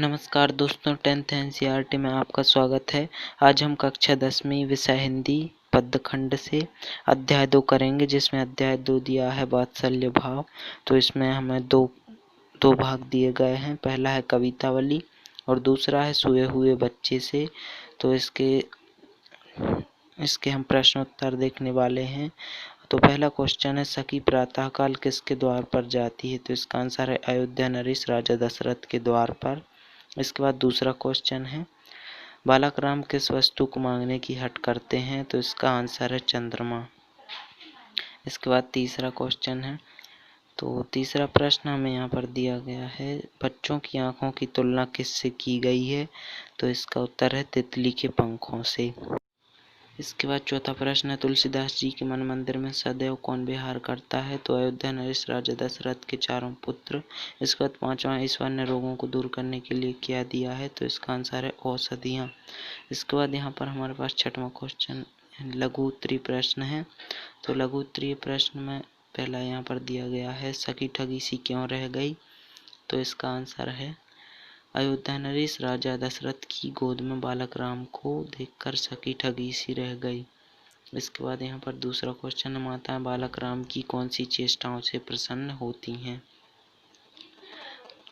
नमस्कार दोस्तों, 10th NCERT में आपका स्वागत है। आज हम कक्षा 10वीं विषय हिंदी पद्यखंड से अध्याय 2 करेंगे, जिसमें अध्याय 2 दिया है वात्सल्य भाव। तो इसमें हमें दो भाग दिए गए हैं। पहला है कवितावली और दूसरा है सोए हुए बच्चे से। तो इसके हम प्रश्नोत्तर देखने वाले हैं। तो पहला क्वेश्चन है, सखी प्रातःकाल किसके द्वार पर जाती है? तो इसका आंसर है अयोध्या नरेश राजा दशरथ के द्वार पर। इसके बाद दूसरा क्वेश्चन है, बालक राम किस वस्तु को मांगने की हट करते हैं? तो इसका आंसर है चंद्रमा। इसके बाद तीसरा क्वेश्चन है, तो तीसरा प्रश्न हमें यहाँ पर दिया गया है, बच्चों की आंखों की तुलना किससे की गई है? तो इसका उत्तर है तितली के पंखों से। इसके बाद चौथा प्रश्न है, तुलसीदास जी के मन मंदिर में सदैव कौन विहार करता है? तो अयोध्या नरेश राजा दशरथ के चारों पुत्र। इसके बाद पांचवा, ईश्वर ने रोगों को दूर करने के लिए क्या दिया है? तो इसका आंसर है औषधियाँ। इसके बाद यहाँ पर हमारे पास छठवां क्वेश्चन लघु उत्तरीय प्रश्न है। तो लघु उत्तरीय प्रश्न में पहला यहाँ पर दिया गया है, सखी ठगी सी क्यों रह गई? तो इसका आंसर है अयोध्या नरेश राजा दशरथ की गोद में बालक राम को देखकर सखी ठगी सी रह गई। इसके बाद यहाँ पर दूसरा क्वेश्चन है, माताएं बालक राम की कौन सी चेष्टाओं से प्रसन्न होती हैं?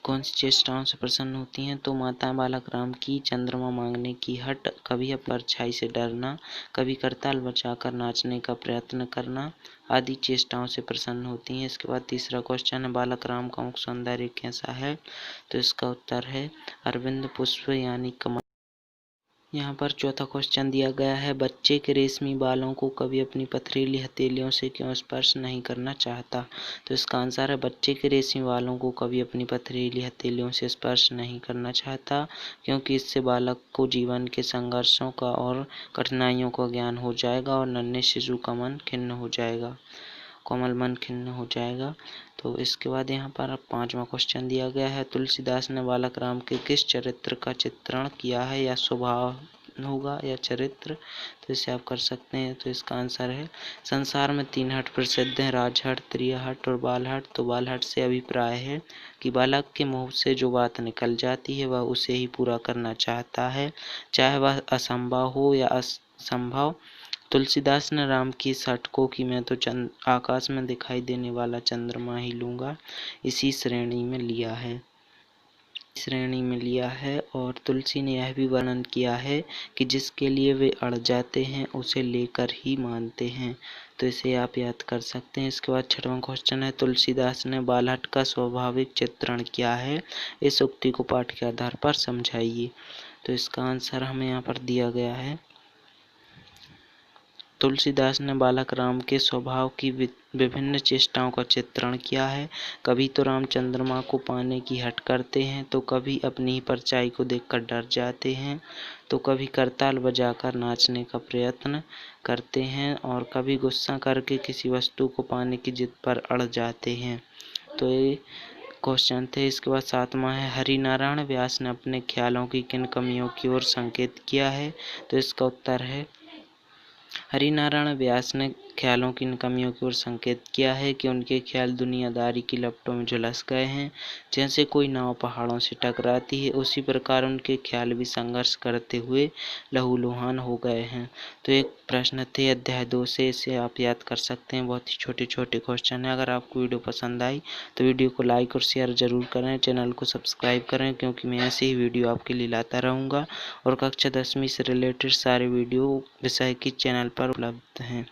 कौन सी चेष्टाओं से प्रसन्न होती हैं? तो माताएं बालक राम की चंद्रमा मांगने की हट, कभी परछाई से डरना, कभी करताल बचाकर नाचने का प्रयत्न करना आदि चेष्टाओं से प्रसन्न होती हैं। इसके बाद तीसरा क्वेश्चन है, बालक राम का मुख सौंदर्य कैसा है? तो इसका उत्तर है अरविंद पुष्प यानी कमल। यहाँ पर चौथा क्वेश्चन दिया गया है, बच्चे के रेशमी बालों को कभी अपनी पथरीली हथेलियों से क्यों स्पर्श नहीं करना चाहता? तो इसका आंसर है बच्चे के रेशमी बालों को कभी अपनी पथरीली हथेलियों से स्पर्श नहीं करना चाहता, क्योंकि इससे बालक को जीवन के संघर्षों का और कठिनाइयों का ज्ञान हो जाएगा और नन्हे शिशु का मन खिन्न हो जाएगा, कोमल मन खिन्न हो जाएगा। तो इसके बाद यहाँ पर पांचवा क्वेश्चन दिया गया है, तुलसीदास ने बालक राम के किस चरित्र का चित्रण किया है? या स्वभाव होगा या चरित्र, तो इसे आप कर सकते हैं। तो इसका आंसर है, संसार में 3 हट प्रसिद्ध हैं, राजहट, त्रियहट और बालहट। तो बालहट से अभिप्राय है कि बालक के मुंह से जो बात निकल जाती है वह उसे ही पूरा करना चाहता है, चाहे वह असंभव हो या असंभव। तुलसीदास ने राम की सट को कि मैं तो आकाश में दिखाई देने वाला चंद्रमा ही लूँगा, इसी श्रेणी में लिया है। और तुलसी ने यह भी वर्णन किया है कि जिसके लिए वे अड़ जाते हैं उसे लेकर ही मानते हैं। तो इसे आप याद कर सकते हैं। इसके बाद छठवां क्वेश्चन है, तुलसीदास ने बालहट का स्वाभाविक चित्रण किया है, इस उक्ति को पाठ के आधार पर समझाइए। तो इसका आंसर हमें यहाँ पर दिया गया है, तुलसीदास ने बालक राम के स्वभाव की विभिन्न चेष्टाओं का चित्रण किया है। कभी तो राम चंद्रमा को पाने की हट करते हैं, तो कभी अपनी ही परछाई को देखकर डर जाते हैं, तो कभी करताल बजाकर नाचने का प्रयत्न करते हैं और कभी गुस्सा करके किसी वस्तु को पाने की जिद पर अड़ जाते हैं। तो ये क्वेश्चन थे। इसके बाद सातवां है, हरिनारायण व्यास ने अपने ख्यालों की किन कमियों की ओर संकेत किया है? तो इसका उत्तर है, हरिनारायण व्यास ने ख्यालों की इन कमियों की ओर संकेत किया है कि उनके ख्याल दुनियादारी की लपटों में झुलस गए हैं। जैसे कोई नाव पहाड़ों से टकराती है, उसी प्रकार उनके ख्याल भी संघर्ष करते हुए लहूलुहान हो गए हैं। तो एक प्रश्न थे अध्याय 2 से, इसे आप याद कर सकते हैं। बहुत ही छोटे छोटे क्वेश्चन है। अगर आपको वीडियो पसंद आई तो वीडियो को लाइक और शेयर जरूर करें, चैनल को सब्सक्राइब करें, क्योंकि मैं ऐसे ही वीडियो आपके लिए लाता रहूँगा। और कक्षा 10वीं से रिलेटेड सारे वीडियो विषय की चैनल पर उपलब्ध हैं।